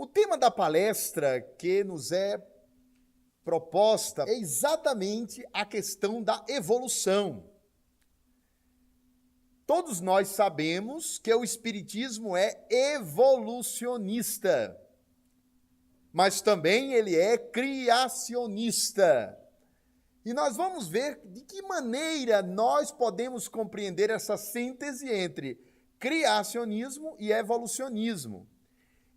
O tema da palestra que nos é proposta é exatamente a questão da evolução. Todos nós sabemos que o Espiritismo é evolucionista, mas também ele é criacionista. E nós vamos ver de que maneira nós podemos compreender essa síntese entre criacionismo e evolucionismo.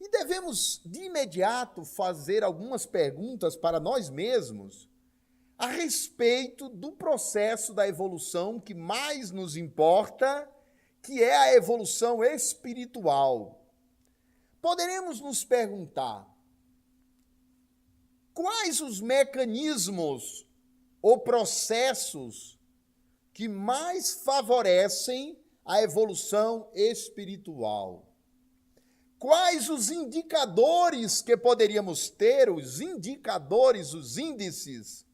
E devemos, de imediato, fazer algumas perguntas para nós mesmos a respeito do processo da evolução que mais nos importa, que é a evolução espiritual. Poderemos nos perguntar: quais os mecanismos ou processos que mais favorecem a evolução espiritual? Quais os indicadores que poderíamos ter, os indicadores, os índices,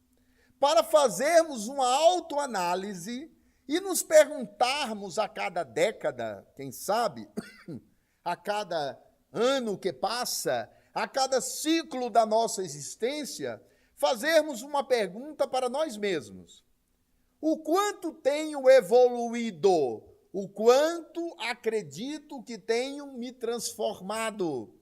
para fazermos uma autoanálise e nos perguntarmos a cada década, quem sabe, a cada ano que passa, a cada ciclo da nossa existência, fazermos uma pergunta para nós mesmos: o quanto tenho evoluído? O quanto acredito que tenho me transformado?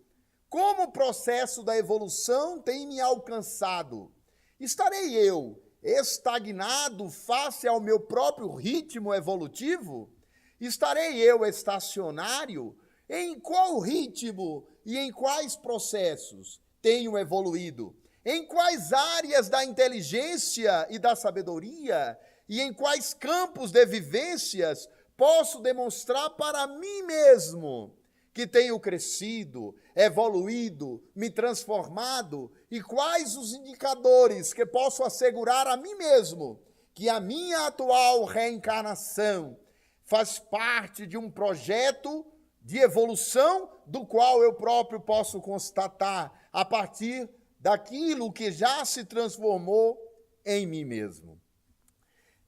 Como o processo da evolução tem me alcançado? Estarei eu estagnado face ao meu próprio ritmo evolutivo? Estarei eu estacionário? Em qual ritmo e em quais processos tenho evoluído? Em quais áreas da inteligência e da sabedoria e em quais campos de vivências posso demonstrar para mim mesmo que tenho crescido, evoluído, me transformado, e quais os indicadores que posso assegurar a mim mesmo que a minha atual reencarnação faz parte de um projeto de evolução do qual eu próprio posso constatar a partir daquilo que já se transformou em mim mesmo.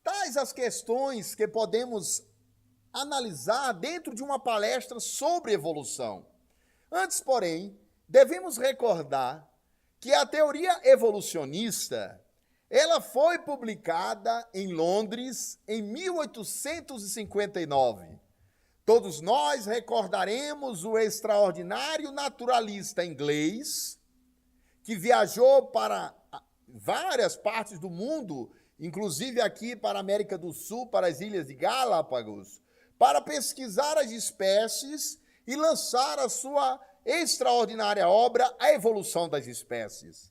Tais as questões que podemos analisar dentro de uma palestra sobre evolução. Antes, porém, devemos recordar que a teoria evolucionista, ela foi publicada em Londres em 1859. Todos nós recordaremos o extraordinário naturalista inglês que viajou para várias partes do mundo, inclusive aqui para a América do Sul, para as Ilhas de Galápagos, para pesquisar as espécies e lançar a sua extraordinária obra, A Evolução das Espécies.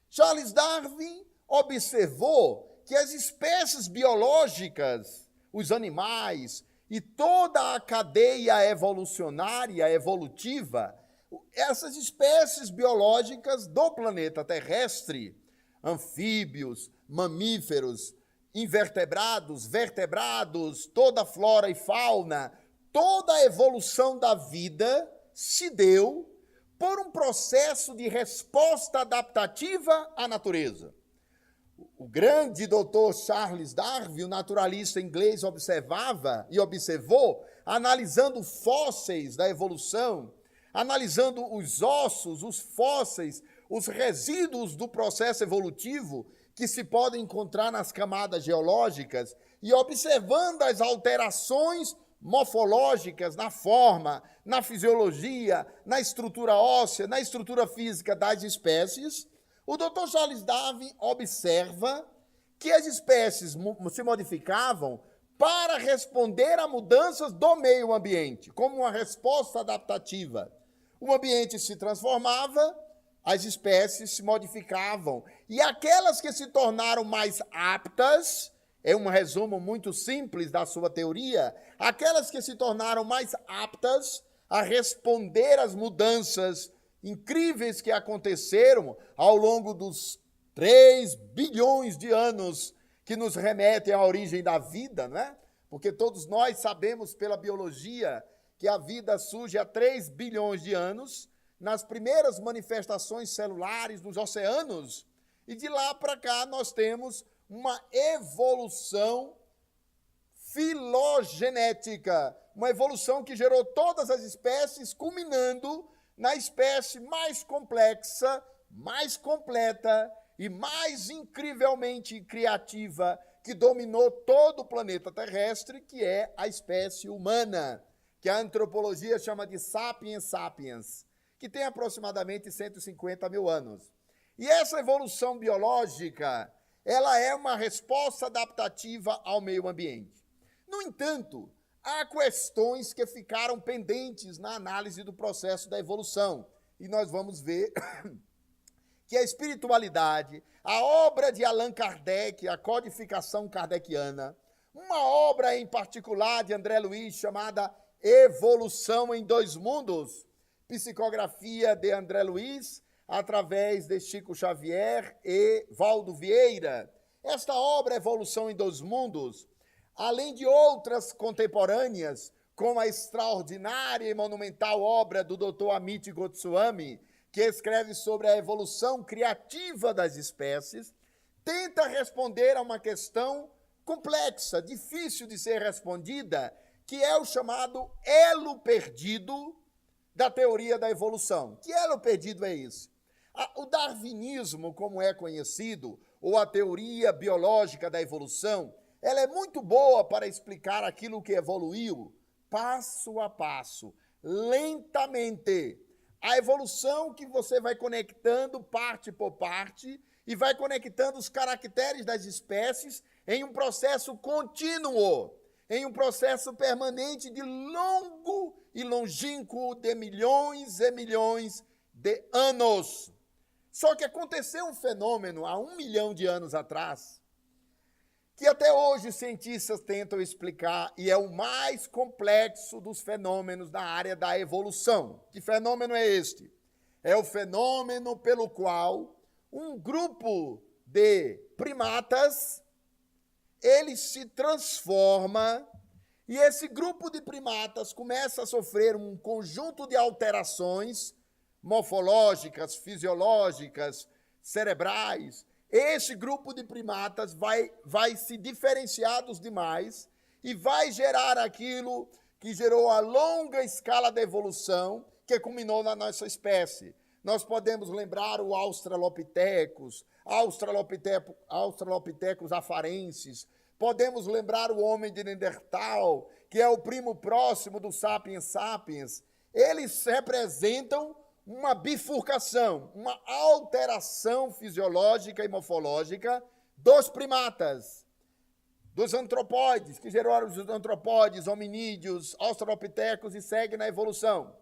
Charles Darwin observou que as espécies biológicas, os animais e toda a cadeia evolucionária, evolutiva, essas espécies biológicas do planeta terrestre, anfíbios, mamíferos, invertebrados, vertebrados, toda a flora e fauna, toda a evolução da vida se deu por um processo de resposta adaptativa à natureza. O grande doutor Charles Darwin, o naturalista inglês, observava e observou, analisando fósseis da evolução, analisando os ossos, os fósseis, os resíduos do processo evolutivo que se podem encontrar nas camadas geológicas e observando as alterações morfológicas na forma, na fisiologia, na estrutura óssea, na estrutura física das espécies, o Dr. Charles Darwin observa que as espécies se modificavam para responder a mudanças do meio ambiente, como uma resposta adaptativa. O ambiente se transformava, as espécies se modificavam, e aquelas que se tornaram mais aptas, é um resumo muito simples da sua teoria, aquelas que se tornaram mais aptas a responder às mudanças incríveis que aconteceram ao longo dos 3 bilhões de anos que nos remetem à origem da vida, né? Porque todos nós sabemos pela biologia que a vida surge há 3 bilhões de anos, nas primeiras manifestações celulares nos oceanos, e de lá para cá nós temos uma evolução filogenética, uma evolução que gerou todas as espécies, culminando na espécie mais complexa, mais completa e mais incrivelmente criativa que dominou todo o planeta terrestre, que é a espécie humana, que a antropologia chama de sapiens sapiens, que tem aproximadamente 150 mil anos. E essa evolução biológica, ela é uma resposta adaptativa ao meio ambiente. No entanto, há questões que ficaram pendentes na análise do processo da evolução, e nós vamos ver que a espiritualidade, a obra de Allan Kardec, a codificação kardeciana, uma obra em particular de André Luiz chamada Evolução em Dois Mundos, psicografia de André Luiz, através de Chico Xavier e Valdo Vieira. Esta obra Evolução em Dois Mundos, além de outras contemporâneas, como a extraordinária e monumental obra do Dr. Amit Goswami, que escreve sobre a evolução criativa das espécies, tenta responder a uma questão complexa, difícil de ser respondida, que é o chamado elo perdido da teoria da evolução. Que elo perdido é esse? O darwinismo, como é conhecido, ou a teoria biológica da evolução, ela é muito boa para explicar aquilo que evoluiu, passo a passo, lentamente. A evolução que você vai conectando parte por parte e vai conectando os caracteres das espécies em um processo contínuo, em um processo permanente de longo e longínquo de milhões e milhões de anos. Só que aconteceu um fenômeno há 1 milhão de anos atrás, que até hoje os cientistas tentam explicar, e é o mais complexo dos fenômenos na área da evolução. Que fenômeno é este? É o fenômeno pelo qual um grupo de primatas, ele se transforma, e esse grupo de primatas começa a sofrer um conjunto de alterações morfológicas, fisiológicas, cerebrais. Esse grupo de primatas vai se diferenciar dos demais e vai gerar aquilo que gerou a longa escala da evolução que culminou na nossa espécie. Nós podemos lembrar o Australopithecus afarensis, podemos lembrar o homem de Neandertal, que é o primo próximo do Sapiens sapiens. Eles representam uma bifurcação, uma alteração fisiológica e morfológica dos primatas, dos antropóides, que geraram os antropóides, hominídeos, australopitecos e segue na evolução.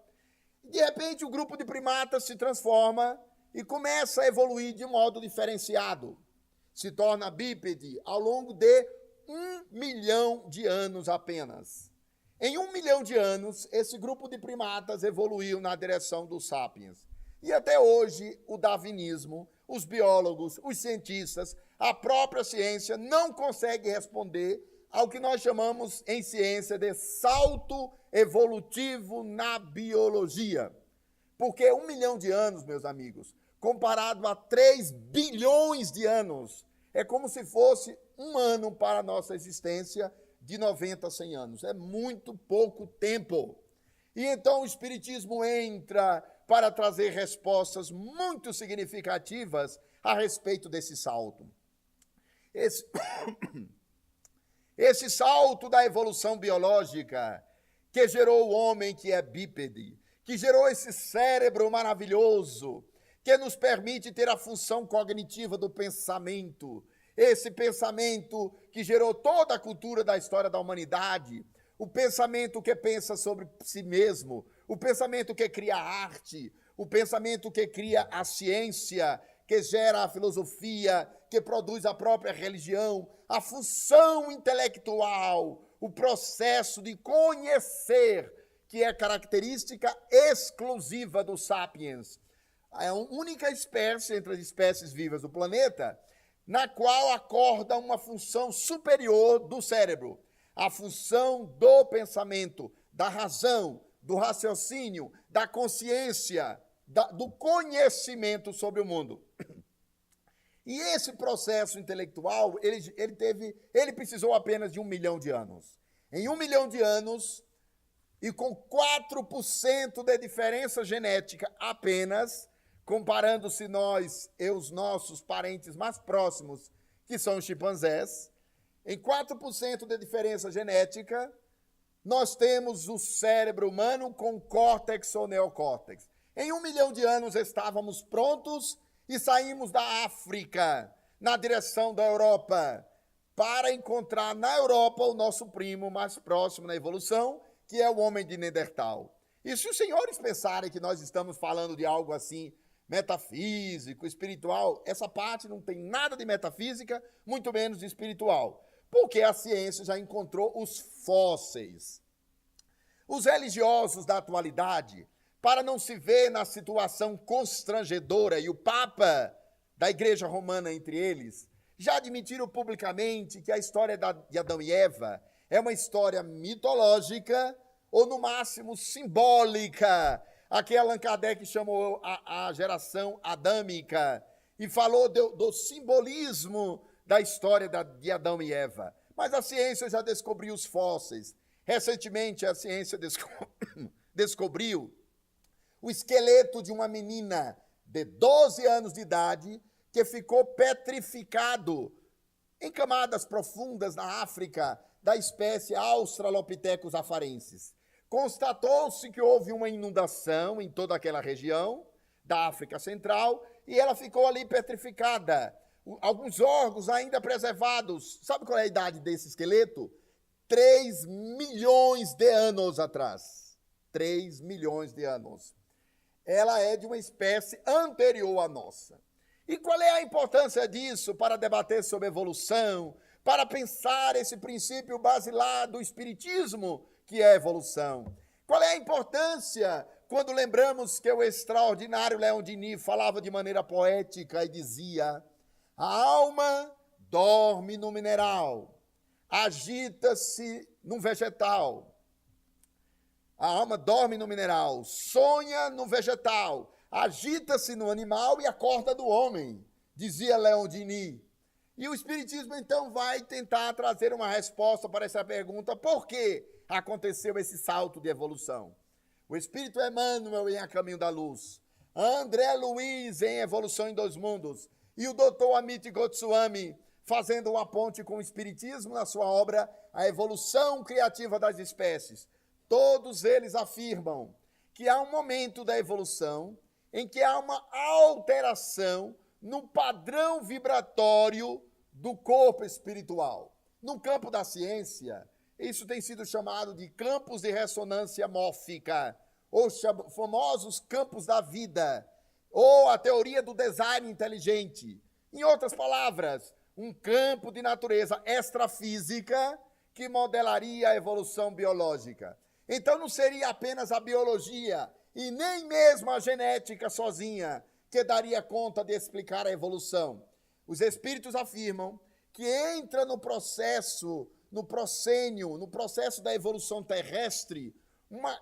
De repente, o grupo de primatas se transforma e começa a evoluir de modo diferenciado. Se torna bípede ao longo de 1 milhão de anos apenas. Em 1 milhão de anos, esse grupo de primatas evoluiu na direção dos sapiens. E até hoje, o darwinismo, os biólogos, os cientistas, a própria ciência não consegue responder ao que nós chamamos em ciência de salto evolutivo na biologia. Porque 1 milhão de anos, meus amigos, comparado a 3 bilhões de anos, é como se fosse um ano para a nossa existência de 90 a 100 anos. É muito pouco tempo. E então o Espiritismo entra para trazer respostas muito significativas a respeito desse salto. Esse salto da evolução biológica que gerou o homem que é bípede, que gerou esse cérebro maravilhoso, que nos permite ter a função cognitiva do pensamento, esse pensamento que gerou toda a cultura da história da humanidade, o pensamento que pensa sobre si mesmo, o pensamento que cria a arte, o pensamento que cria a ciência, que gera a filosofia, que produz a própria religião, a função intelectual, o processo de conhecer, que é característica exclusiva do sapiens. É a única espécie entre as espécies vivas do planeta na qual acorda uma função superior do cérebro, a função do pensamento, da razão, do raciocínio, da consciência, do conhecimento sobre o mundo. E esse processo intelectual, ele precisou apenas de 1 milhão de anos. Em 1 milhão de anos, e com 4% de diferença genética apenas, comparando-se nós e os nossos parentes mais próximos, que são os chimpanzés, em 4% de diferença genética, nós temos o cérebro humano com córtex ou neocórtex. Em 1 milhão de anos estávamos prontos e saímos da África, na direção da Europa, para encontrar na Europa o nosso primo mais próximo na evolução, que é o homem de Neandertal. E se os senhores pensarem que nós estamos falando de algo assim, metafísico, espiritual, essa parte não tem nada de metafísica, muito menos de espiritual, porque a ciência já encontrou os fósseis. Os religiosos da atualidade, para não se ver na situação constrangedora, e o Papa da Igreja Romana entre eles, já admitiram publicamente que a história de Adão e Eva é uma história mitológica ou, no máximo, simbólica, a que Allan Kardec chamou a geração adâmica e falou do simbolismo da história de Adão e Eva. Mas a ciência já descobriu os fósseis. Recentemente, a ciência descobriu o esqueleto de uma menina de 12 anos de idade que ficou petrificado em camadas profundas na África da espécie Australopithecus afarensis. Constatou-se que houve uma inundação em toda aquela região da África Central e ela ficou ali petrificada. Alguns órgãos ainda preservados. Sabe qual é a idade desse esqueleto? 3 milhões de anos atrás. 3 milhões de anos. Ela é de uma espécie anterior à nossa. E qual é a importância disso para debater sobre evolução, para pensar esse princípio basilar do espiritismo, que é a evolução? Qual é a importância quando lembramos que o extraordinário Leon Denis falava de maneira poética e dizia: a alma dorme no mineral, agita-se no vegetal. A alma dorme no mineral, sonha no vegetal, agita-se no animal e acorda do homem, dizia Leon Denis. E o Espiritismo, então, vai tentar trazer uma resposta para essa pergunta: por que aconteceu esse salto de evolução? O Espírito Emmanuel em A Caminho da Luz, André Luiz em Evolução em Dois Mundos e o Dr. Amit Goswami fazendo uma ponte com o Espiritismo na sua obra A Evolução Criativa das Espécies. Todos eles afirmam que há um momento da evolução em que há uma alteração no padrão vibratório do corpo espiritual. No campo da ciência, isso tem sido chamado de campos de ressonância mórfica, ou famosos campos da vida, ou a teoria do design inteligente. Em outras palavras, um campo de natureza extrafísica que modelaria a evolução biológica. Então não seria apenas a biologia e nem mesmo a genética sozinha que daria conta de explicar a evolução. Os espíritos afirmam que entra no processo, no proscênio, no processo da evolução terrestre, uma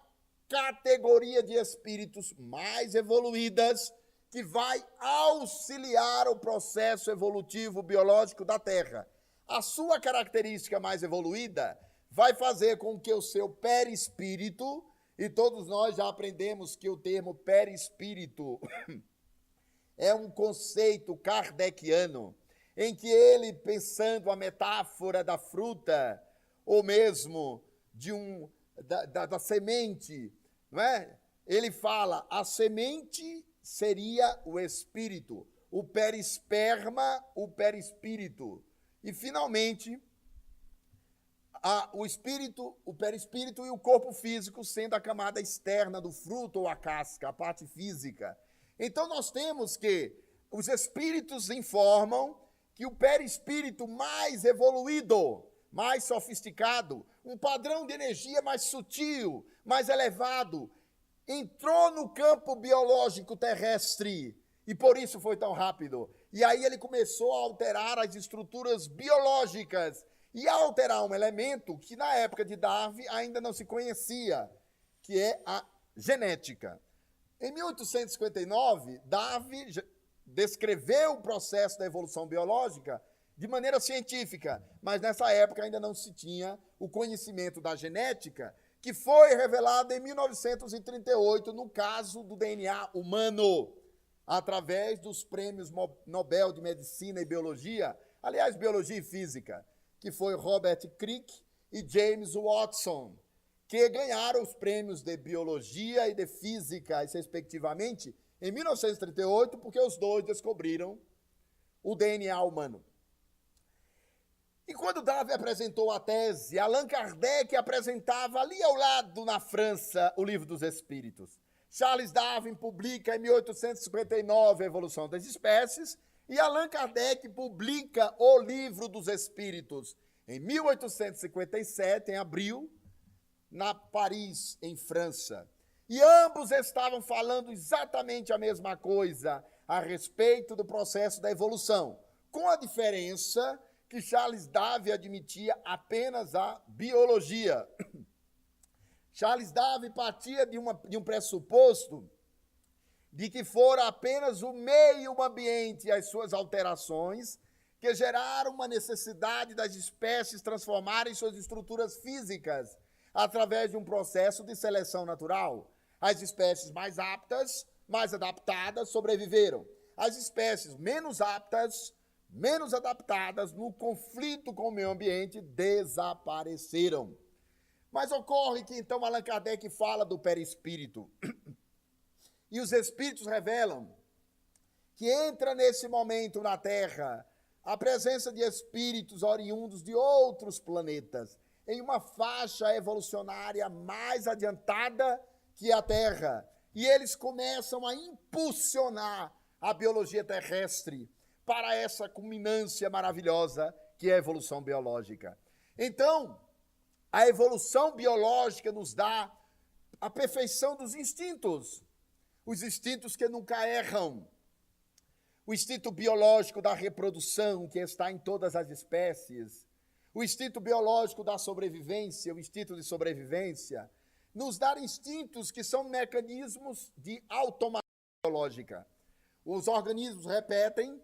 categoria de espíritos mais evoluídas que vai auxiliar o processo evolutivo biológico da Terra. A sua característica mais evoluída vai fazer com que o seu perispírito, e todos nós já aprendemos que o termo perispírito é um conceito kardeciano, em que ele, pensando a metáfora da fruta, ou mesmo da semente, não é? Ele fala, a semente seria o espírito, o perisperma, o perispírito. E, finalmente, o espírito, o perispírito e o corpo físico sendo a camada externa do fruto ou a casca, a parte física. Então, nós temos que os espíritos informam que o perispírito mais evoluído, mais sofisticado, um padrão de energia mais sutil, mais elevado, entrou no campo biológico terrestre e por isso foi tão rápido. E aí ele começou a alterar as estruturas biológicas e a alterar um elemento que na época de Darwin ainda não se conhecia, que é a genética. Em 1859, Darwin descreveu o processo da evolução biológica de maneira científica, mas nessa época ainda não se tinha o conhecimento da genética, que foi revelada em 1938 no caso do DNA humano, através dos prêmios Nobel de Medicina e Biologia, aliás, Biologia e Física, que foi Robert Crick e James Watson, que ganharam os prêmios de Biologia e de Física, respectivamente, em 1938, porque os dois descobriram o DNA humano. E quando Darwin apresentou a tese, Allan Kardec apresentava ali ao lado, na França, o Livro dos Espíritos. Charles Darwin publica em 1859 A Evolução das Espécies e Allan Kardec publica o Livro dos Espíritos em 1857, em abril, na Paris, em França. E ambos estavam falando exatamente a mesma coisa a respeito do processo da evolução, com a diferença que Charles Darwin admitia apenas a biologia. Charles Darwin partia de um pressuposto de que fora apenas o meio ambiente e as suas alterações que geraram uma necessidade das espécies transformarem suas estruturas físicas através de um processo de seleção natural. As espécies mais aptas, mais adaptadas, sobreviveram. As espécies menos aptas, menos adaptadas, no conflito com o meio ambiente, desapareceram. Mas ocorre que, então, Allan Kardec fala do perispírito. E os espíritos revelam que entra nesse momento na Terra a presença de espíritos oriundos de outros planetas, em uma faixa evolucionária mais adiantada que a Terra. E eles começam a impulsionar a biologia terrestre para essa culminância maravilhosa que é a evolução biológica. Então, a evolução biológica nos dá a perfeição dos instintos, os instintos que nunca erram. O instinto biológico da reprodução, que está em todas as espécies, o instinto biológico da sobrevivência, o instinto de sobrevivência, nos dá instintos que são mecanismos de automação biológica. Os organismos repetem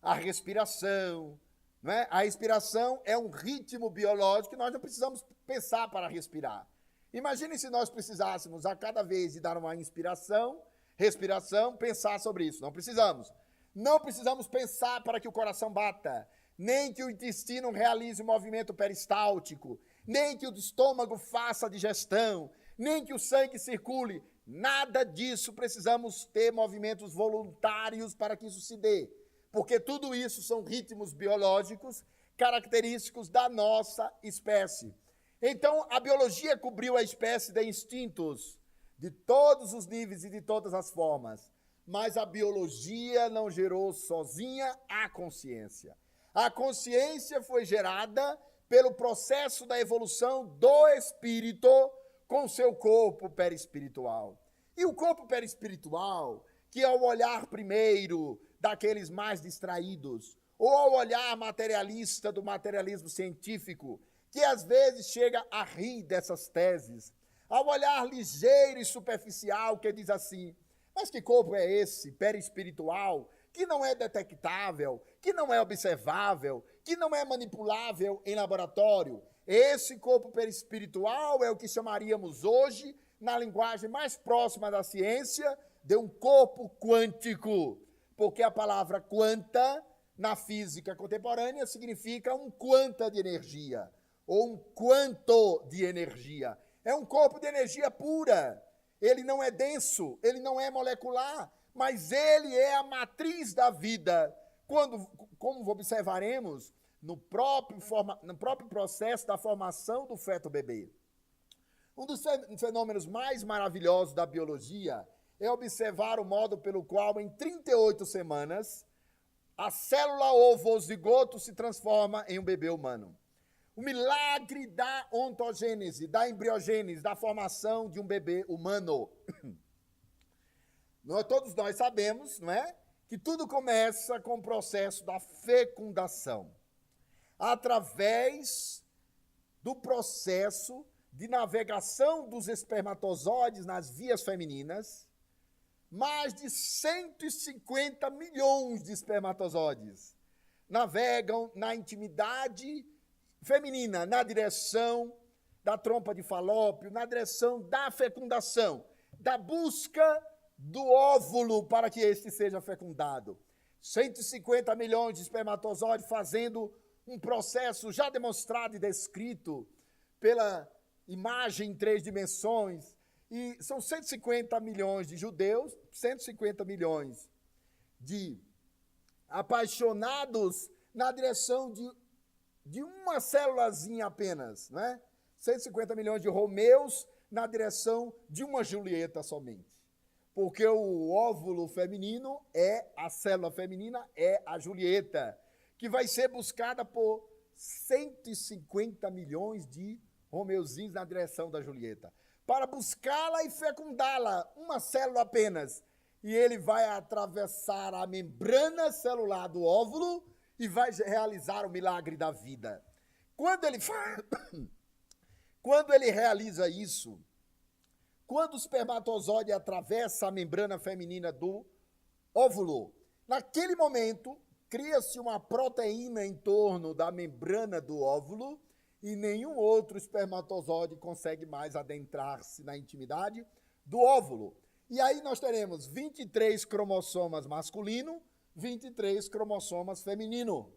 a respiração, não é? A respiração é um ritmo biológico que nós não precisamos pensar para respirar. Imagine se nós precisássemos, a cada vez de dar uma inspiração, respiração, pensar sobre isso. Não precisamos. Não precisamos pensar para que o coração bata, nem que o intestino realize o movimento peristáltico, nem que o estômago faça a digestão, nem que o sangue circule. Nada disso precisamos ter movimentos voluntários para que isso se dê, porque tudo isso são ritmos biológicos característicos da nossa espécie. Então, a biologia cobriu a espécie de instintos de todos os níveis e de todas as formas, mas a biologia não gerou sozinha a consciência. A consciência foi gerada pelo processo da evolução do espírito com seu corpo perispiritual. E o corpo perispiritual, que ao olhar primeiro daqueles mais distraídos, ou ao olhar materialista do materialismo científico, que às vezes chega a rir dessas teses, ao olhar ligeiro e superficial, que diz assim, mas que corpo é esse, perispiritual, que não é detectável, que não é observável, que não é manipulável em laboratório? Esse corpo perispiritual é o que chamaríamos hoje, na linguagem mais próxima da ciência, de um corpo quântico, porque a palavra quanta, na física contemporânea, significa um quanta de energia, ou um quanto de energia. É um corpo de energia pura. Ele não é denso, ele não é molecular, mas ele é a matriz da vida. Como observaremos no próprio processo da formação do feto-bebê. Um dos fenômenos mais maravilhosos da biologia é observar o modo pelo qual, em 38 semanas, a célula ovo-zigoto se transforma em um bebê humano. O milagre da ontogênese, da embriogênese, da formação de um bebê humano. Todos nós sabemos, não é, que tudo começa com o processo da fecundação. Através do processo de navegação dos espermatozoides nas vias femininas, mais de 150 milhões de espermatozoides navegam na intimidade feminina, na direção da trompa de Falópio, na direção da fecundação, da busca do óvulo para que este seja fecundado. 150 milhões de espermatozoides fazendo um processo já demonstrado e descrito pela imagem em 3 dimensões. E são 150 milhões de judeus, 150 milhões de apaixonados na direção de uma célulazinha apenas, né? 150 milhões de Romeus na direção de uma Julieta somente. Porque o óvulo feminino a célula feminina é a Julieta, que vai ser buscada por 150 milhões de Romeuzinhos na direção da Julieta, para buscá-la e fecundá-la, uma célula apenas. E ele vai atravessar a membrana celular do óvulo e vai realizar o milagre da vida. Quando ele realiza isso, quando o espermatozoide atravessa a membrana feminina do óvulo, naquele momento, cria-se uma proteína em torno da membrana do óvulo e nenhum outro espermatozoide consegue mais adentrar-se na intimidade do óvulo. E aí nós teremos 23 cromossomas masculino, 23 cromossomas feminino,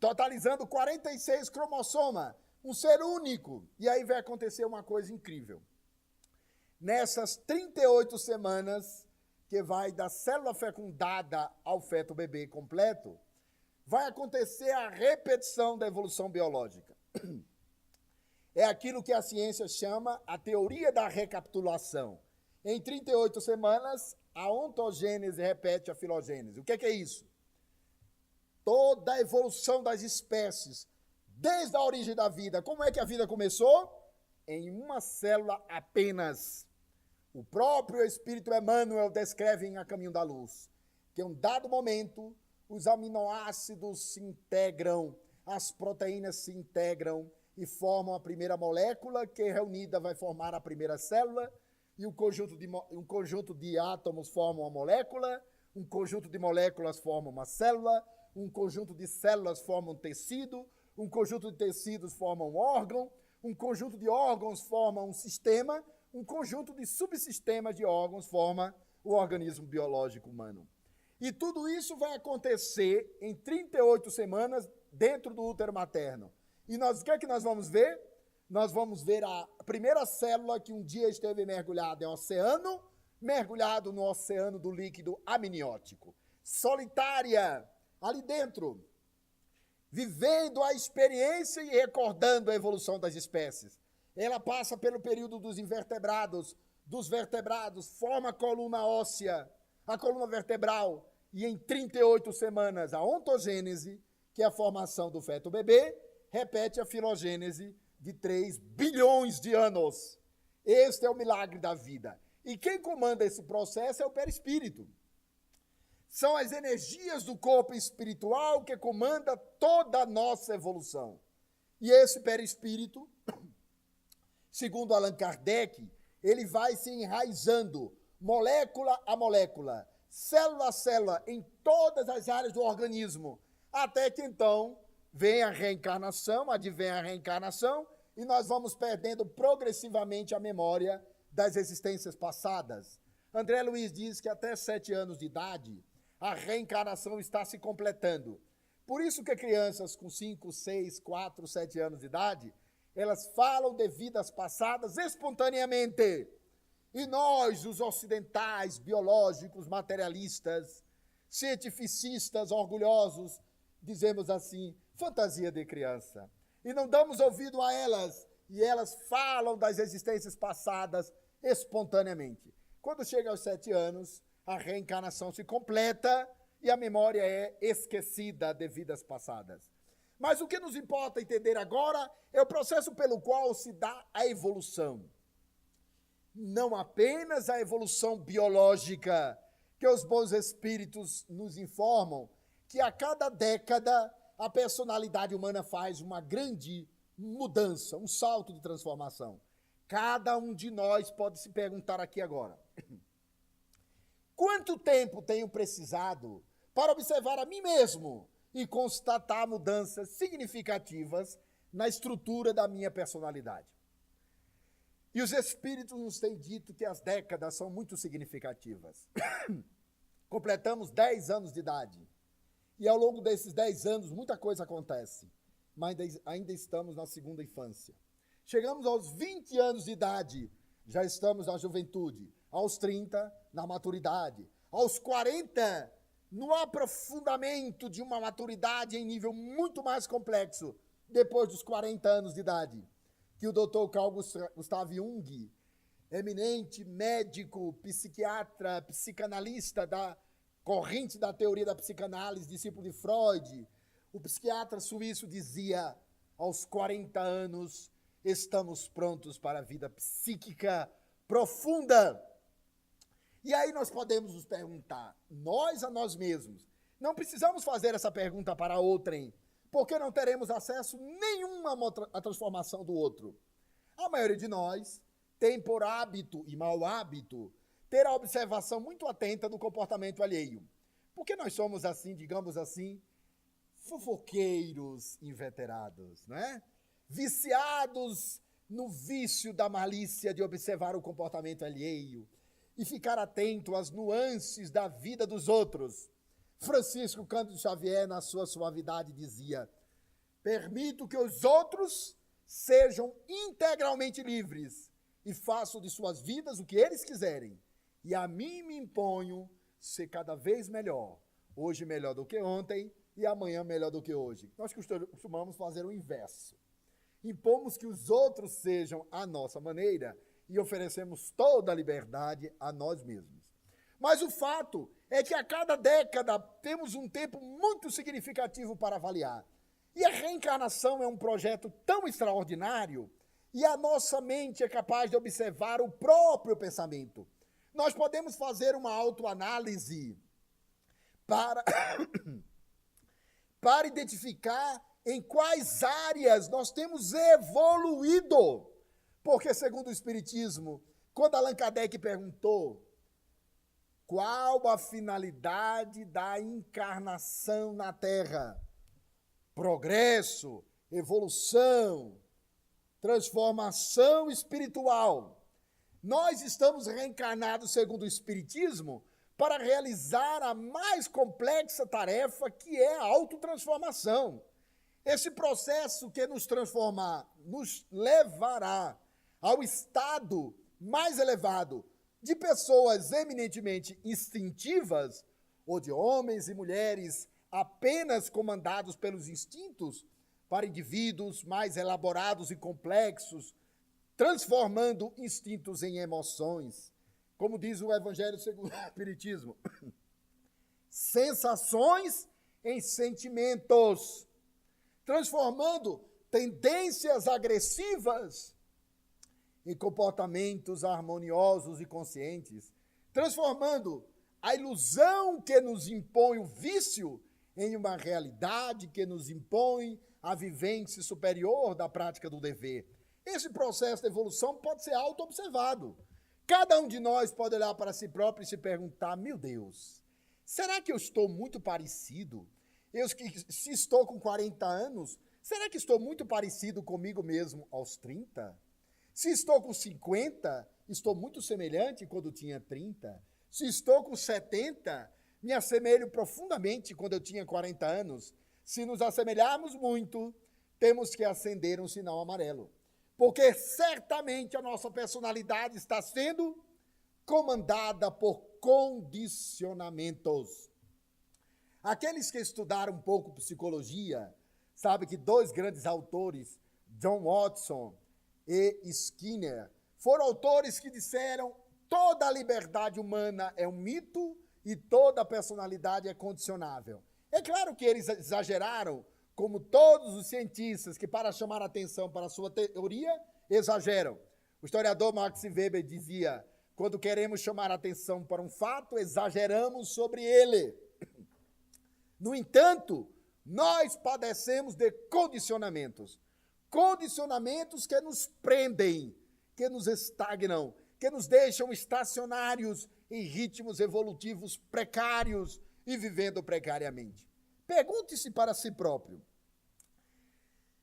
totalizando 46 cromossomas, um ser único. E aí vai acontecer uma coisa incrível. Nessas 38 semanas, que vai da célula fecundada ao feto bebê completo, vai acontecer a repetição da evolução biológica. É aquilo que a ciência chama a teoria da recapitulação. Em 38 semanas, a ontogênese repete a filogênese. O que é isso? Toda a evolução das espécies, desde a origem da vida. Como é que a vida começou? Em uma célula apenas. O próprio Espírito Emmanuel descreve em A Caminho da Luz, que em um dado momento, os aminoácidos se integram, as proteínas se integram e formam a primeira molécula, que reunida vai formar a primeira célula, e um conjunto de átomos forma uma molécula, um conjunto de moléculas forma uma célula, um conjunto de células forma um tecido, um conjunto de tecidos forma um órgão, um conjunto de órgãos forma um sistema, um conjunto de subsistemas de órgãos forma o organismo biológico humano. E tudo isso vai acontecer em 38 semanas dentro do útero materno. E o que é que nós vamos ver? Nós vamos ver a primeira célula que um dia esteve mergulhada em oceano, mergulhado no oceano do líquido amniótico, solitária, ali dentro, vivendo a experiência e recordando a evolução das espécies. Ela passa pelo período dos invertebrados, dos vertebrados, forma a coluna óssea, a coluna vertebral, e em 38 semanas a ontogênese, que é a formação do feto bebê, repete a filogênese de 3 bilhões de anos. Este é o milagre da vida. E quem comanda esse processo é o perispírito. São as energias do corpo espiritual que comanda toda a nossa evolução. E esse perispírito, segundo Allan Kardec, ele vai se enraizando, molécula a molécula, célula a célula, em todas as áreas do organismo, até que então vem a reencarnação, advém a reencarnação, e nós vamos perdendo progressivamente a memória das existências passadas. André Luiz diz que até 7 anos de idade, a reencarnação está se completando. Por isso que crianças com 5, 6, 4, 7 anos de idade, elas falam de vidas passadas espontaneamente. E nós, os ocidentais, biológicos, materialistas, cientificistas, orgulhosos, dizemos assim, fantasia de criança. E não damos ouvido a elas, e elas falam das existências passadas espontaneamente. Quando chega aos 7 anos, a reencarnação se completa e a memória é esquecida de vidas passadas. Mas o que nos importa entender agora é o processo pelo qual se dá a evolução. Não apenas a evolução biológica, que os bons espíritos nos informam, que a cada década a personalidade humana faz uma grande mudança, um salto de transformação. Cada um de nós pode se perguntar aqui agora: quanto tempo tenho precisado para observar a mim mesmo e constatar mudanças significativas na estrutura da minha personalidade? E os espíritos nos têm dito que as décadas são muito significativas. Completamos 10 anos de idade. E ao longo desses 10 anos, muita coisa acontece. Mas ainda estamos na segunda infância. Chegamos aos 20 anos de idade, já estamos na juventude. Aos 30, na maturidade. Aos 40, no aprofundamento de uma maturidade em nível muito mais complexo, depois dos 40 anos de idade, que o Dr. Carl Gustav Jung, eminente médico, psiquiatra, psicanalista da corrente da teoria da psicanálise, discípulo de Freud, o psiquiatra suíço dizia, aos 40 anos, estamos prontos para a vida psíquica profunda. E aí nós podemos nos perguntar, nós a nós mesmos, não precisamos fazer essa pergunta para outrem, porque não teremos acesso nenhuma à transformação do outro. A maioria de nós tem por hábito e mau hábito ter a observação muito atenta do comportamento alheio. Porque nós somos assim, digamos assim, fofoqueiros inveterados, né? Viciados no vício da malícia de observar o comportamento alheio e ficar atento às nuances da vida dos outros. Francisco Cândido Xavier, na sua suavidade, dizia: permito que os outros sejam integralmente livres e façam de suas vidas o que eles quiserem. E a mim me imponho ser cada vez melhor. Hoje melhor do que ontem e amanhã melhor do que hoje. Nós costumamos fazer o inverso. Impomos que os outros sejam à nossa maneira e oferecemos toda a liberdade a nós mesmos. Mas o fato é que a cada década temos um tempo muito significativo para avaliar. E a reencarnação é um projeto tão extraordinário e a nossa mente é capaz de observar o próprio pensamento. Nós podemos fazer uma autoanálise para identificar em quais áreas nós temos evoluído. Porque, segundo o Espiritismo, quando Allan Kardec perguntou qual a finalidade da encarnação na Terra, progresso, evolução, transformação espiritual, nós estamos reencarnados, segundo o Espiritismo, para realizar a mais complexa tarefa, que é a autotransformação. Esse processo que nos transformar nos levará ao estado mais elevado de pessoas eminentemente instintivas ou de homens e mulheres apenas comandados pelos instintos para indivíduos mais elaborados e complexos, transformando instintos em emoções. Como diz o Evangelho segundo o Espiritismo, sensações em sentimentos, transformando tendências agressivas em comportamentos harmoniosos e conscientes, transformando a ilusão que nos impõe o vício em uma realidade que nos impõe a vivência superior da prática do dever. Esse processo de evolução pode ser auto-observado. Cada um de nós pode olhar para si próprio e se perguntar, meu Deus, será que eu estou muito parecido? Se estou com 40 anos, será que estou muito parecido comigo mesmo aos 30? Se estou com 50, estou muito semelhante quando tinha 30. Se estou com 70, me assemelho profundamente quando eu tinha 40 anos. Se nos assemelharmos muito, temos que acender um sinal amarelo. Porque certamente a nossa personalidade está sendo comandada por condicionamentos. Aqueles que estudaram um pouco psicologia, sabem que dois grandes autores, John Watson e Skinner, foram autores que disseram toda a liberdade humana é um mito e toda a personalidade é condicionável. É claro que eles exageraram, como todos os cientistas que, para chamar a atenção para a sua teoria, exageram. O historiador Max Weber dizia, quando queremos chamar a atenção para um fato, exageramos sobre ele. No entanto, nós padecemos de condicionamentos. Condicionamentos que nos prendem, que nos estagnam, que nos deixam estacionários em ritmos evolutivos precários e vivendo precariamente. Pergunte-se para si próprio,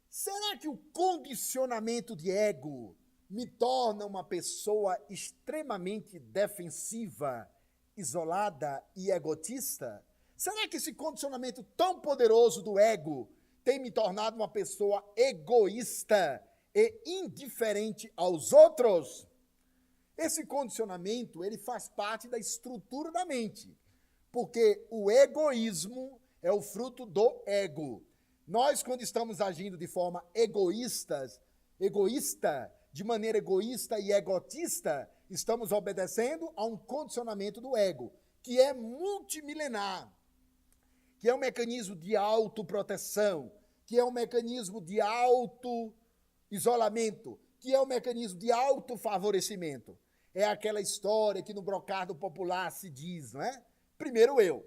será que o condicionamento de ego me torna uma pessoa extremamente defensiva, isolada e egotista? Será que esse condicionamento tão poderoso do ego tem me tornado uma pessoa egoísta e indiferente aos outros? Esse condicionamento, ele faz parte da estrutura da mente, porque o egoísmo é o fruto do ego. Nós, quando estamos agindo de forma egoísta, de maneira egoísta e egotista, estamos obedecendo a um condicionamento do ego, que é multimilenar, que é um mecanismo de autoproteção, que é um mecanismo de auto-isolamento, que é um mecanismo de autofavorecimento. É aquela história que no brocado popular se diz, não é? Primeiro eu.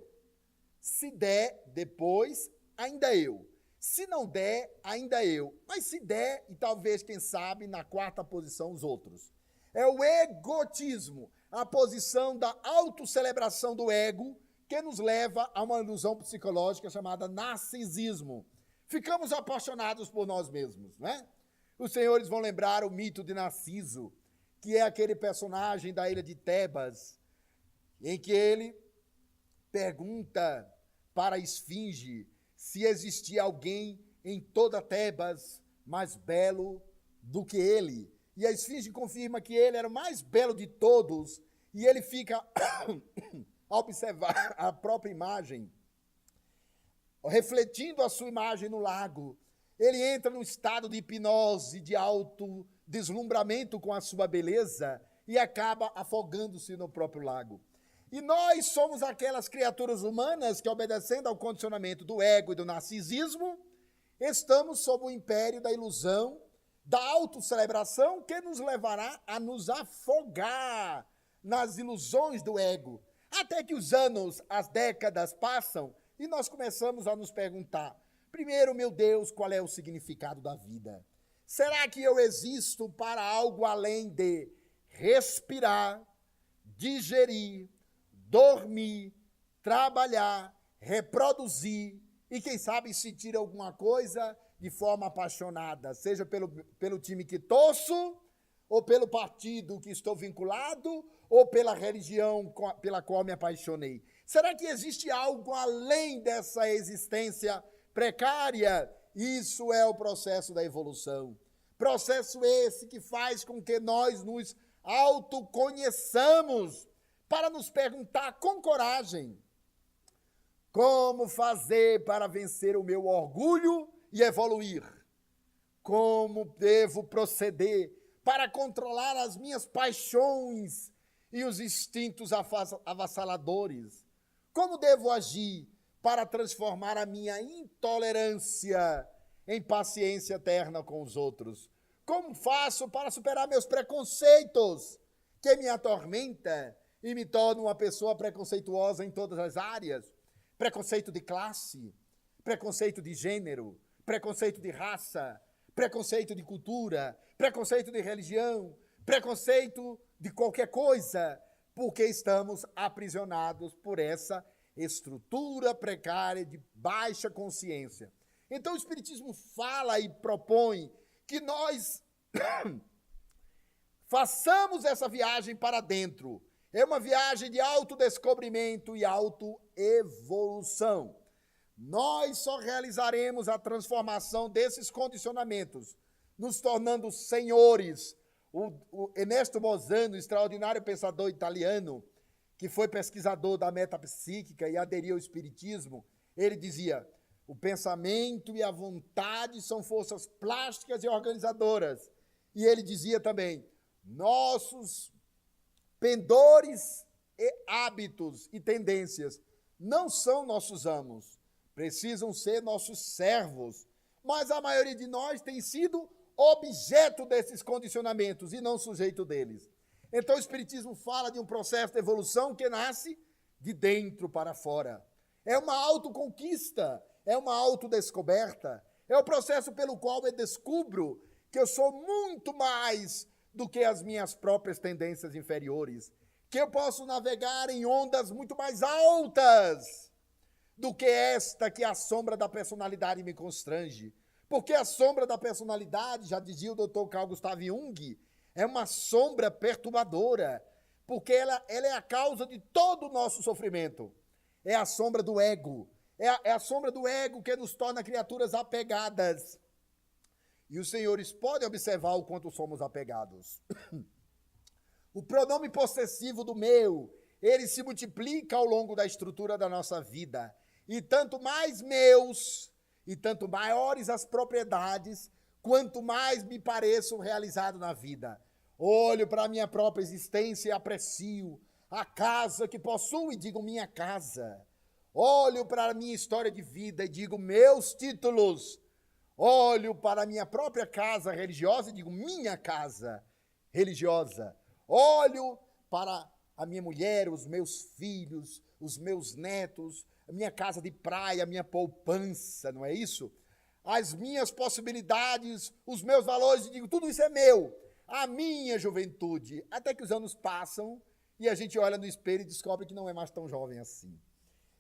Se der, depois, ainda eu. Se não der, ainda eu. Mas se der, e talvez, quem sabe, na quarta posição, os outros. É o egotismo, a posição da autocelebração do ego, que nos leva a uma ilusão psicológica chamada narcisismo. Ficamos apaixonados por nós mesmos, né? Os senhores vão lembrar o mito de Narciso, que é aquele personagem da ilha de Tebas, em que ele pergunta para a esfinge se existia alguém em toda Tebas mais belo do que ele. E a esfinge confirma que ele era o mais belo de todos, e ele fica a observar a própria imagem, refletindo a sua imagem no lago. Ele entra num estado de hipnose, de autodeslumbramento com a sua beleza e acaba afogando-se no próprio lago. E nós somos aquelas criaturas humanas que, obedecendo ao condicionamento do ego e do narcisismo, estamos sob o império da ilusão, da autocelebração, que nos levará a nos afogar nas ilusões do ego. Até que os anos, as décadas passam e nós começamos a nos perguntar: primeiro, meu Deus, qual é o significado da vida? Será que eu existo para algo além de respirar, digerir, dormir, trabalhar, reproduzir e, quem sabe, sentir alguma coisa de forma apaixonada, seja pelo time que torço, ou pelo partido que estou vinculado, ou pela religião pela qual me apaixonei? Será que existe algo além dessa existência precária? Isso é o processo da evolução. Processo esse que faz com que nós nos autoconheçamos, para nos perguntar com coragem: como fazer para vencer o meu orgulho e evoluir? Como devo proceder para controlar as minhas paixões e os instintos avassaladores? Como devo agir para transformar a minha intolerância em paciência eterna com os outros? Como faço para superar meus preconceitos que me atormentam e me tornam uma pessoa preconceituosa em todas as áreas? Preconceito de classe, preconceito de gênero, preconceito de raça, preconceito de cultura, preconceito de religião, preconceito de qualquer coisa, porque estamos aprisionados por essa estrutura precária de baixa consciência. Então o Espiritismo fala e propõe que nós façamos essa viagem para dentro. É uma viagem de autodescobrimento e autoevolução. Nós só realizaremos a transformação desses condicionamentos, nos tornando senhores. O Ernesto Bolzano, extraordinário pensador italiano, que foi pesquisador da metapsíquica e aderiu ao espiritismo, ele dizia: o pensamento e a vontade são forças plásticas e organizadoras. E ele dizia também: nossos pendores e hábitos e tendências não são nossos amos, precisam ser nossos servos. Mas a maioria de nós tem sido objeto desses condicionamentos e não sujeito deles. Então o Espiritismo fala de um processo de evolução que nasce de dentro para fora. É uma autoconquista, é uma autodescoberta, é o processo pelo qual eu descubro que eu sou muito mais do que as minhas próprias tendências inferiores, que eu posso navegar em ondas muito mais altas do que esta que a sombra da personalidade me constrange. Porque a sombra da personalidade, já dizia o Dr. Carl Gustav Jung, É uma sombra perturbadora, porque ela é a causa de todo o nosso sofrimento. É a sombra do ego. É a sombra do ego que nos torna criaturas apegadas. E os senhores podem observar o quanto somos apegados. O pronome possessivo do meu, ele se multiplica ao longo da estrutura da nossa vida. E tanto mais meus, e tanto maiores as propriedades, quanto mais me pareço realizado na vida. Olho para a minha própria existência e aprecio a casa que possuo e digo minha casa. Olho para a minha história de vida e digo meus títulos. Olho para a minha própria casa religiosa e digo minha casa religiosa. Olho para a minha mulher, os meus filhos, os meus netos, a minha casa de praia, a minha poupança, não é isso? As minhas possibilidades, os meus valores, e digo, tudo isso é meu. A minha juventude. Até que os anos passam e a gente olha no espelho e descobre que não é mais tão jovem assim.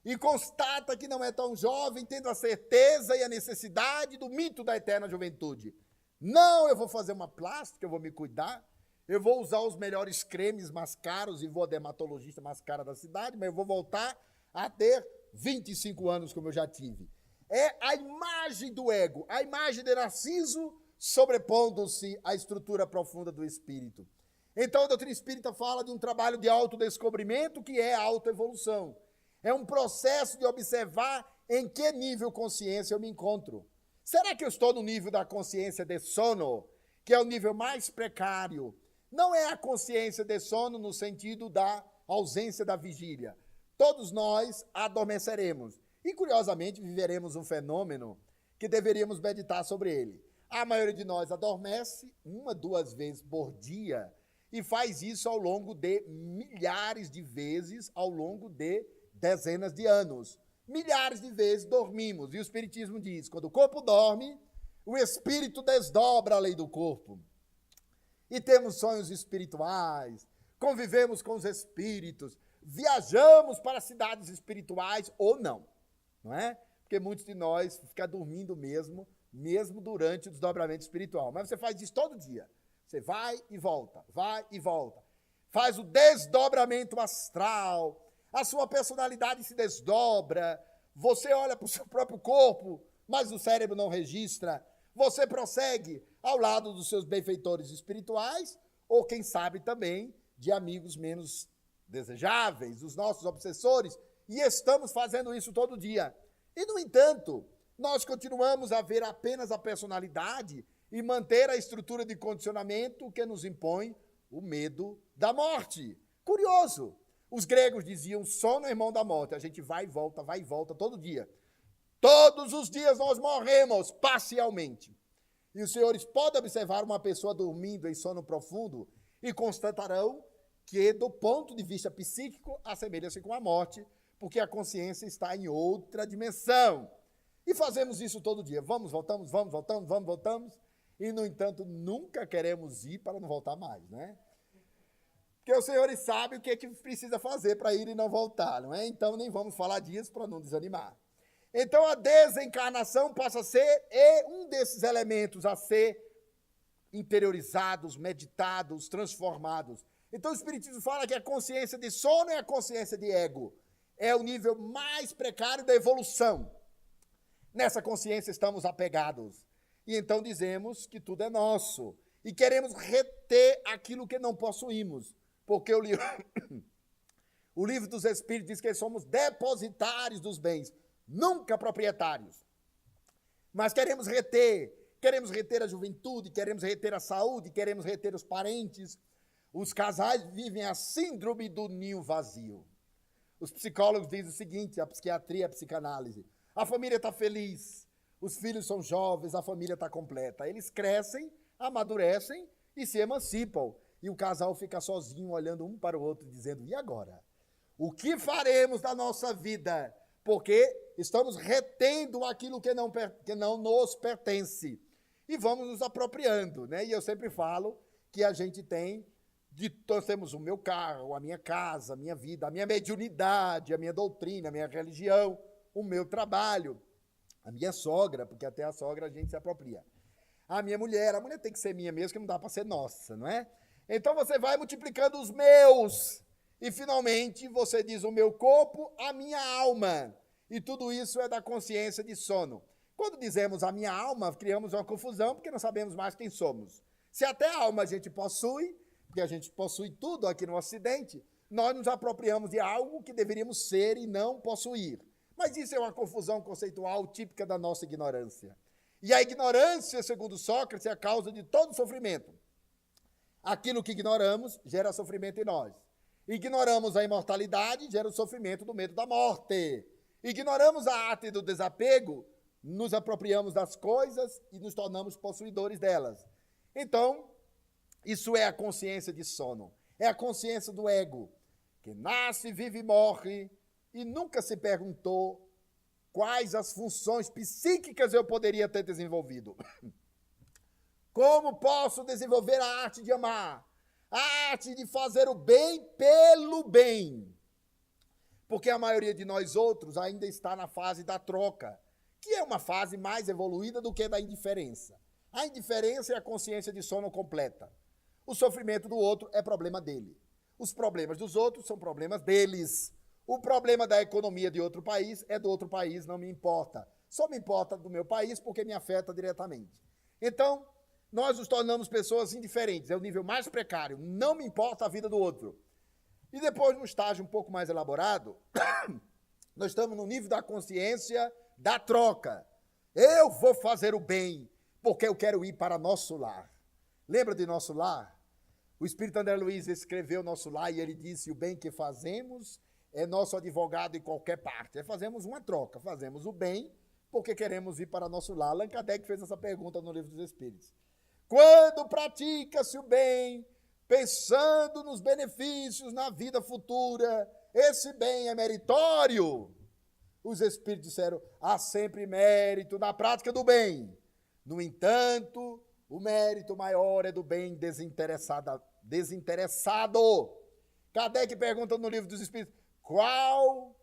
E constata que não é tão jovem, tendo a certeza e a necessidade do mito da eterna juventude. Não, eu vou fazer uma plástica, eu vou me cuidar, eu vou usar os melhores cremes mais caros e vou ao dermatologista mais cara da cidade, mas eu vou voltar a ter 25 anos como eu já tive. É a imagem do ego, a imagem de Narciso sobrepondo-se à estrutura profunda do espírito. Então a doutrina espírita fala de um trabalho de autodescobrimento que é a autoevolução. É um processo de observar em que nível consciência eu me encontro. Será que eu estou no nível da consciência de sono, que é o nível mais precário? Não é a consciência de sono no sentido da ausência da vigília. Todos nós adormeceremos. E, curiosamente, viveremos um fenômeno que deveríamos meditar sobre ele. A maioria de nós adormece 1, 2 vezes por dia e faz isso ao longo de milhares de vezes, ao longo de dezenas de anos. Milhares de vezes dormimos. E o Espiritismo diz, quando o corpo dorme, o espírito desdobra a lei do corpo. E temos sonhos espirituais, convivemos com os espíritos, viajamos para cidades espirituais ou não, não é? Porque muitos de nós ficam dormindo mesmo durante o desdobramento espiritual. Mas você faz isso todo dia. Você vai e volta, vai e volta. Faz o desdobramento astral, a sua personalidade se desdobra, você olha para o seu próprio corpo, mas o cérebro não registra. Você prossegue ao lado dos seus benfeitores espirituais, ou quem sabe também de amigos menos desejáveis, os nossos obsessores, e estamos fazendo isso todo dia. E, no entanto, nós continuamos a ver apenas a personalidade e manter a estrutura de condicionamento que nos impõe o medo da morte. Curioso, os gregos diziam sono é irmão da morte, a gente vai e volta todo dia. Todos os dias nós morremos parcialmente. E os senhores podem observar uma pessoa dormindo em sono profundo e constatarão que, do ponto de vista psíquico, assemelha-se com a morte, porque a consciência está em outra dimensão. E fazemos isso todo dia. Vamos, voltamos, e, no entanto, nunca queremos ir para não voltar mais, né? Porque os senhores sabem o que é que precisa fazer para ir e não voltar, não é? Então, nem vamos falar disso para não desanimar. Então, a desencarnação passa a ser um desses elementos a ser interiorizados, meditados, transformados. Então, o Espiritismo fala que a consciência de sono é a consciência de ego. É o nível mais precário da evolução. Nessa consciência estamos apegados. E então dizemos que tudo é nosso. E queremos reter aquilo que não possuímos. Porque o livro dos Espíritos diz que somos depositários dos bens, nunca proprietários. Mas queremos reter a juventude, queremos reter a saúde, queremos reter os parentes. Os casais vivem a síndrome do ninho vazio. Os psicólogos dizem o seguinte, a psiquiatria, a psicanálise: a família está feliz, os filhos são jovens, a família está completa. Eles crescem, amadurecem e se emancipam. E o casal fica sozinho, olhando um para o outro, dizendo, e agora? O que faremos da nossa vida? Porque estamos retendo aquilo que não nos pertence. E vamos nos apropriando, né? E eu sempre falo que a gente nós temos o meu carro, a minha casa, a minha vida, a minha mediunidade, a minha doutrina, a minha religião, o meu trabalho, a minha sogra, porque até a sogra a gente se apropria. A minha mulher, tem que ser minha mesmo, que não dá para ser nossa, não é? Então você vai multiplicando os meus. E finalmente você diz o meu corpo, a minha alma. E tudo isso é da consciência de sono. Quando dizemos a minha alma, criamos uma confusão porque não sabemos mais quem somos. Se até a alma a gente possui, porque a gente possui tudo aqui no Ocidente, nós nos apropriamos de algo que deveríamos ser e não possuir. Mas isso é uma confusão conceitual típica da nossa ignorância. E a ignorância, segundo Sócrates, é a causa de todo sofrimento. Aquilo que ignoramos gera sofrimento em nós. Ignoramos a imortalidade, gera o sofrimento do medo da morte. Ignoramos a arte do desapego, nos apropriamos das coisas e nos tornamos possuidores delas. Então, isso é a consciência de sono. É a consciência do ego, que nasce, vive e morre e nunca se perguntou quais as funções psíquicas eu poderia ter desenvolvido. Como posso desenvolver a arte de amar? A arte de fazer o bem pelo bem. Porque a maioria de nós outros ainda está na fase da troca, que é uma fase mais evoluída do que da indiferença. A indiferença é a consciência de sono completa. O sofrimento do outro é problema dele. Os problemas dos outros são problemas deles. O problema da economia de outro país é do outro país, não me importa. Só me importa do meu país porque me afeta diretamente. Então, nós nos tornamos pessoas indiferentes, é o nível mais precário, não me importa a vida do outro. E depois, no estágio um pouco mais elaborado, nós estamos no nível da consciência da troca. Eu vou fazer o bem, porque eu quero ir para nosso lar. Lembra de nosso lar? O Espírito André Luiz escreveu Nosso Lar e ele disse, o bem que fazemos é nosso advogado em qualquer parte. Fazemos uma troca, fazemos o bem porque queremos ir para nosso lar. Allan Kardec fez essa pergunta no Livro dos Espíritos. Quando pratica-se o bem, pensando nos benefícios na vida futura, esse bem é meritório? Os Espíritos disseram, há sempre mérito na prática do bem. No entanto, o mérito maior é do bem desinteressado. Kardec pergunta no Livro dos Espíritos, qual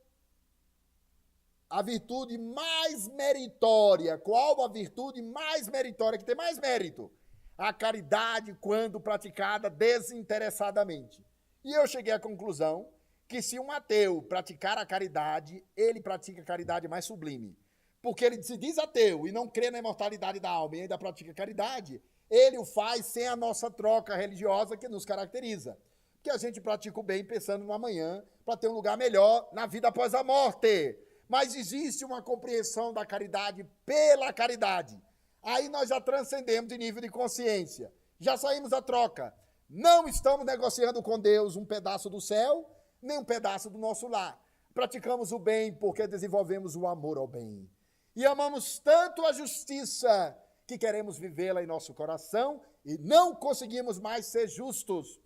a virtude mais meritória? Qual a virtude mais meritória, que tem mais mérito? A caridade quando praticada desinteressadamente. E eu cheguei à conclusão que se um ateu praticar a caridade, ele pratica a caridade mais sublime. Porque ele se diz ateu e não crê na imortalidade da alma e ainda pratica caridade, ele o faz sem a nossa troca religiosa que nos caracteriza. Porque a gente pratica o bem pensando no amanhã para ter um lugar melhor na vida após a morte. Mas existe uma compreensão da caridade pela caridade. Aí nós já transcendemos de nível de consciência. Já saímos da troca. Não estamos negociando com Deus um pedaço do céu, nem um pedaço do nosso lar. Praticamos o bem porque desenvolvemos o amor ao bem. E amamos tanto a justiça que queremos vivê-la em nosso coração e não conseguimos mais ser injustos.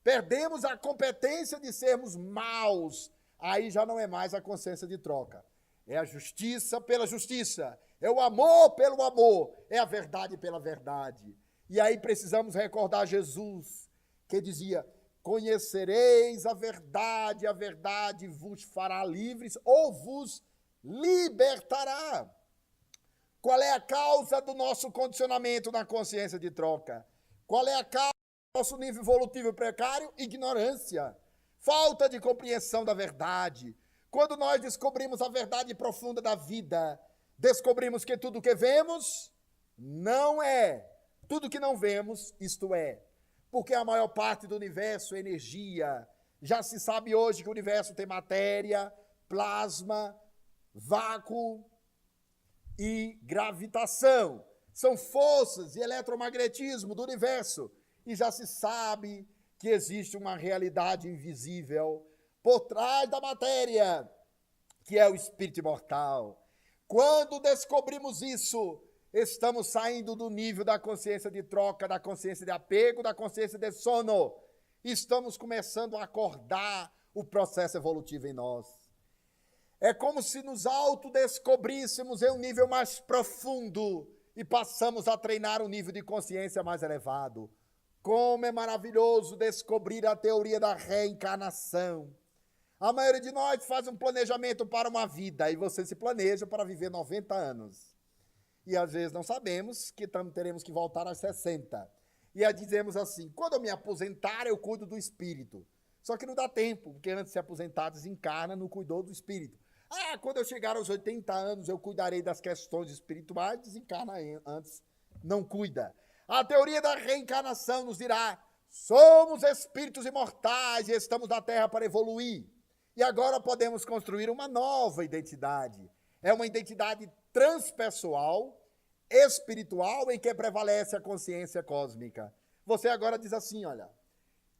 Perdemos a competência de sermos maus. Aí já não é mais a consciência de troca. É a justiça pela justiça. É o amor pelo amor. É a verdade pela verdade. E aí precisamos recordar Jesus, que dizia, conhecereis a verdade vos fará livres ou vos libertará. Qual é a causa do nosso condicionamento na consciência de troca? Qual é a causa do nosso nível evolutivo precário? Ignorância. Falta de compreensão da verdade. Quando nós descobrimos a verdade profunda da vida, descobrimos que tudo que vemos não é. Tudo que não vemos, isto é. Porque a maior parte do universo é energia. Já se sabe hoje que o universo tem matéria, plasma, vácuo e gravitação. São forças e eletromagnetismo do universo. E já se sabe que existe uma realidade invisível por trás da matéria, que é o espírito imortal. Quando descobrimos isso, estamos saindo do nível da consciência de troca, da consciência de apego, da consciência de sono. Estamos começando a acordar o processo evolutivo em nós. É como se nos autodescobríssemos em um nível mais profundo e passamos a treinar um nível de consciência mais elevado. Como é maravilhoso descobrir a teoria da reencarnação. A maioria de nós faz um planejamento para uma vida e você se planeja para viver 90 anos. E às vezes não sabemos que teremos que voltar aos 60. e a dizemos assim, quando eu me aposentar, eu cuido do espírito. Só que não dá tempo, porque antes de se aposentar, desencarna, não cuidou do espírito. Ah, quando eu chegar aos 80 anos, eu cuidarei das questões espirituais, desencarna antes, não cuida. A teoria da reencarnação nos dirá, somos espíritos imortais e estamos na Terra para evoluir. E agora podemos construir uma nova identidade. É uma identidade transpessoal, espiritual, em que prevalece a consciência cósmica. Você agora diz assim, olha,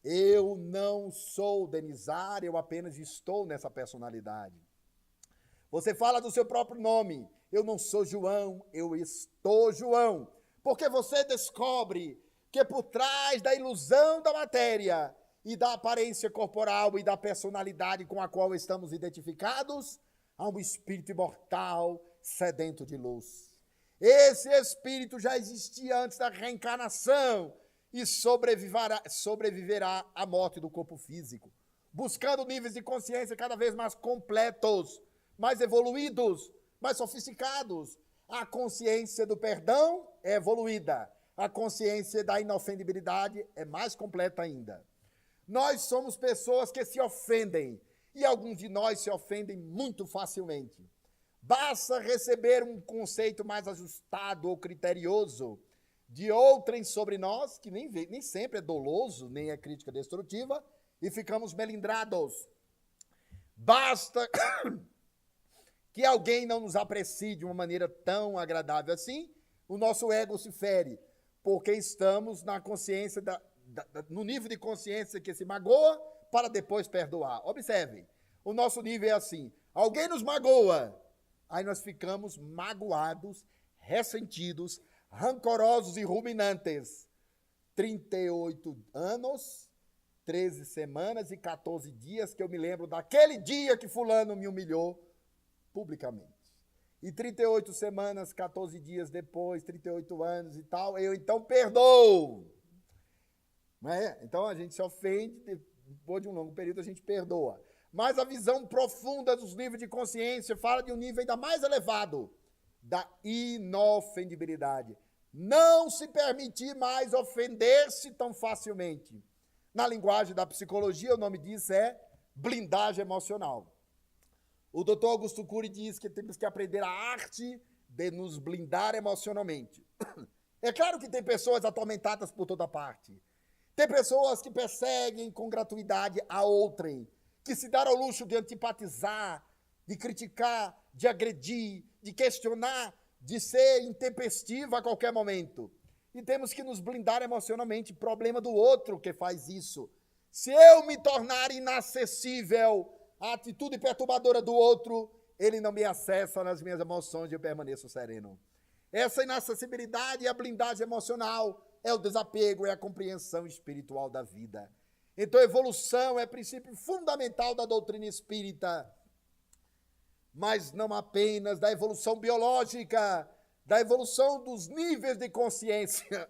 eu não sou Denizar, eu apenas estou nessa personalidade. Você fala do seu próprio nome, eu não sou João, eu estou João. Porque você descobre que por trás da ilusão da matéria e da aparência corporal e da personalidade com a qual estamos identificados, há um espírito imortal sedento de luz. Esse espírito já existia antes da reencarnação e sobreviverá à morte do corpo físico, buscando níveis de consciência cada vez mais completos, mais evoluídos, mais sofisticados. A consciência do perdão é evoluída, a consciência da inofendibilidade é mais completa ainda. Nós somos pessoas que se ofendem, e alguns de nós se ofendem muito facilmente. Basta receber um conceito mais ajustado ou criterioso de outrem sobre nós, que nem sempre é doloso, nem é crítica destrutiva, e ficamos melindrados. Basta que alguém não nos aprecie de uma maneira tão agradável assim, o nosso ego se fere, porque estamos na consciência, no nível de consciência que se magoa para depois perdoar. Observem, o nosso nível é assim, alguém nos magoa, aí nós ficamos magoados, ressentidos, rancorosos e ruminantes. 38 anos, 13 semanas e 14 dias que eu me lembro daquele dia que fulano me humilhou publicamente. E 38 semanas, 14 dias depois, 38 anos e tal, eu então perdoo. Não é? Então a gente se ofende, depois de um longo período a gente perdoa. Mas a visão profunda dos níveis de consciência fala de um nível ainda mais elevado, da inofendibilidade. Não se permitir mais ofender-se tão facilmente. Na linguagem da psicologia, o nome disso é blindagem emocional. O Dr. Augusto Cury diz que temos que aprender a arte de nos blindar emocionalmente. É claro que tem pessoas atormentadas por toda parte. Tem pessoas que perseguem com gratuidade a outrem, que se dão ao luxo de antipatizar, de criticar, de agredir, de questionar, de ser intempestivo a qualquer momento. E temos que nos blindar emocionalmente. Problema do outro que faz isso. Se eu me tornar inacessível à atitude perturbadora do outro, ele não me acessa nas minhas emoções e eu permaneço sereno. Essa inacessibilidade e a blindagem emocional é o desapego, é a compreensão espiritual da vida. Então, a evolução é princípio fundamental da doutrina espírita, mas não apenas da evolução biológica, da evolução dos níveis de consciência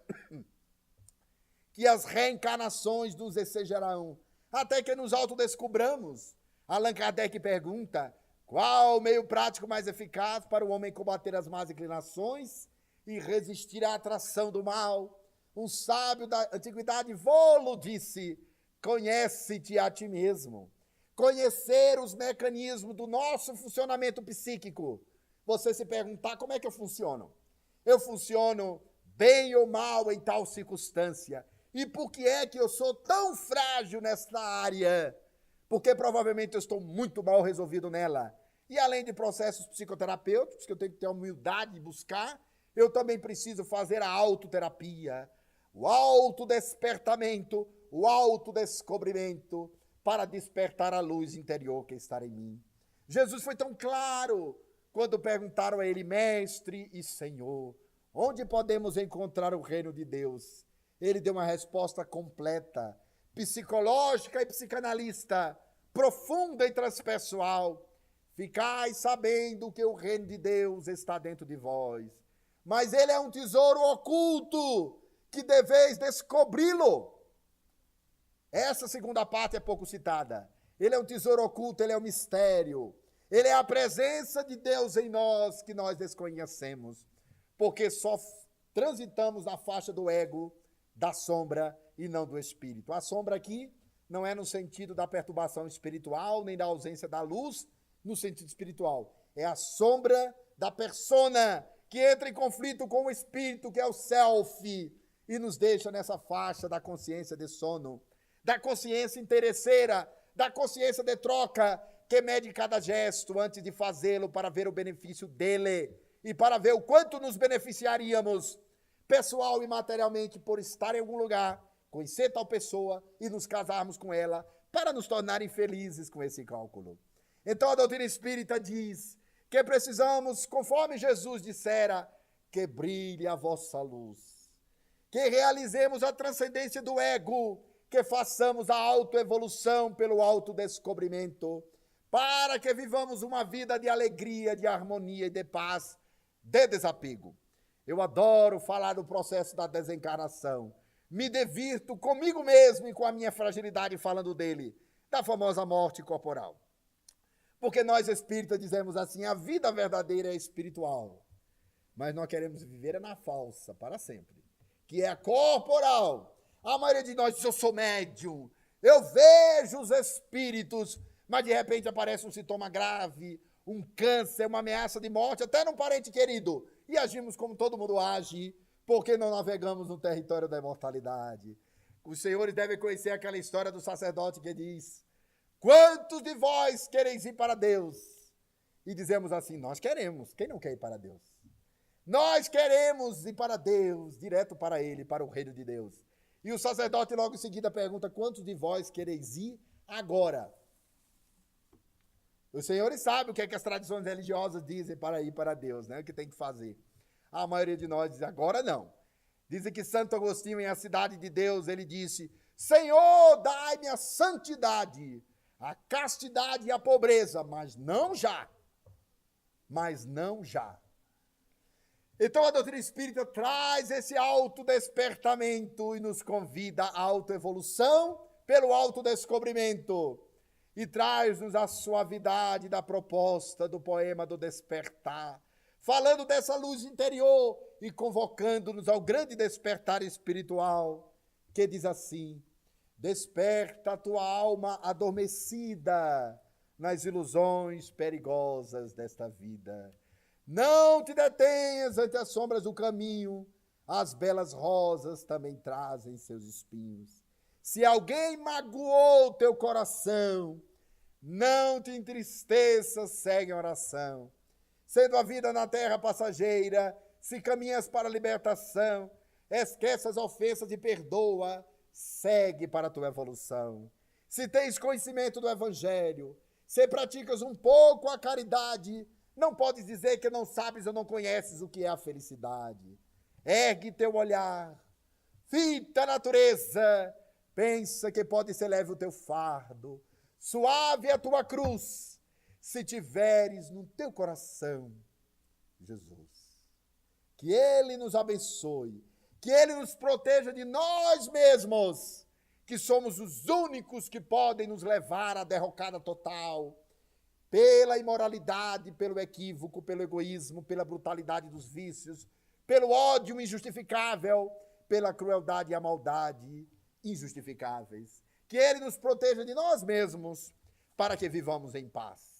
que as reencarnações nos exegerarão, até que nos autodescubramos. Allan Kardec pergunta, qual o meio prático mais eficaz para o homem combater as más inclinações e resistir à atração do mal? Um sábio da antiguidade vô-lo disse, conhece-te a ti mesmo. Conhecer os mecanismos do nosso funcionamento psíquico. Você se perguntar, como é que eu funciono? Eu funciono bem ou mal em tal circunstância? E por que é que eu sou tão frágil nesta área? Porque provavelmente eu estou muito mal resolvido nela. E além de processos psicoterapêuticos, que eu tenho que ter a humildade de buscar, eu também preciso fazer a autoterapia, o autodespertamento, o autodescobrimento, para despertar a luz interior que está em mim. Jesus foi tão claro quando perguntaram a ele, mestre e senhor, onde podemos encontrar o reino de Deus? Ele deu uma resposta completa, psicológica e psicanalista, profunda e transpessoal. Ficai sabendo que o reino de Deus está dentro de vós, mas ele é um tesouro oculto que deveis descobri-lo. Essa segunda parte é pouco citada. Ele é um tesouro oculto, ele é um mistério. Ele é a presença de Deus em nós que nós desconhecemos, porque só transitamos na faixa do ego da sombra e não do espírito. A sombra aqui não é no sentido da perturbação espiritual, nem da ausência da luz no sentido espiritual. É a sombra da persona que entra em conflito com o espírito, que é o self, e nos deixa nessa faixa da consciência de sono, da consciência interesseira, da consciência de troca, que mede cada gesto antes de fazê-lo para ver o benefício dele e para ver o quanto nos beneficiaríamos, pessoal e materialmente, por estar em algum lugar, conhecer tal pessoa e nos casarmos com ela, para nos tornarem felizes com esse cálculo. Então a doutrina espírita diz que precisamos, conforme Jesus dissera, que brilhe a vossa luz, que realizemos a transcendência do ego, que façamos a autoevolução pelo autodescobrimento, para que vivamos uma vida de alegria, de harmonia e de paz, de desapego. Eu adoro falar do processo da desencarnação. Me divirto comigo mesmo e com a minha fragilidade falando dele, da famosa morte corporal. Porque nós espíritas dizemos assim, a vida verdadeira é espiritual, mas nós queremos viver na falsa para sempre, que é a corporal. A maioria de nós diz, eu sou médium, eu vejo os espíritos, mas de repente aparece um sintoma grave, um câncer, uma ameaça de morte, até num parente querido, e agimos como todo mundo age, porque não navegamos no território da imortalidade. Os senhores devem conhecer aquela história do sacerdote que diz, quantos de vós quereis ir para Deus? E dizemos assim, nós queremos, quem não quer ir para Deus? Nós queremos ir para Deus, direto para Ele, para o reino de Deus. E o sacerdote logo em seguida pergunta, quantos de vós quereis ir agora? Os senhores sabem o que é que as tradições religiosas dizem para ir para Deus, né? O que tem que fazer. A maioria de nós diz, agora não. Dizem que Santo Agostinho, em A Cidade de Deus, ele disse, Senhor, dai-me a santidade, a castidade e a pobreza, mas não já. Mas não já. Então a doutrina espírita traz esse autodespertamento e nos convida à autoevolução pelo autodescobrimento. E traz-nos a suavidade da proposta do poema do despertar, falando dessa luz interior e convocando-nos ao grande despertar espiritual, que diz assim, desperta a tua alma adormecida nas ilusões perigosas desta vida. Não te detenhas ante as sombras do caminho, as belas rosas também trazem seus espinhos. Se alguém magoou teu coração, não te entristeças, segue a oração. Sendo a vida na terra passageira, se caminhas para a libertação, esquece as ofensas e perdoa, segue para a tua evolução. Se tens conhecimento do Evangelho, se praticas um pouco a caridade, não podes dizer que não sabes ou não conheces o que é a felicidade. Ergue teu olhar, fita a natureza, pensa que pode ser leve o teu fardo, suave a tua cruz, se tiveres no teu coração Jesus. Que Ele nos abençoe, que Ele nos proteja de nós mesmos, que somos os únicos que podem nos levar à derrocada total, pela imoralidade, pelo equívoco, pelo egoísmo, pela brutalidade dos vícios, pelo ódio injustificável, pela crueldade e a maldade injustificáveis. Que Ele nos proteja de nós mesmos, para que vivamos em paz.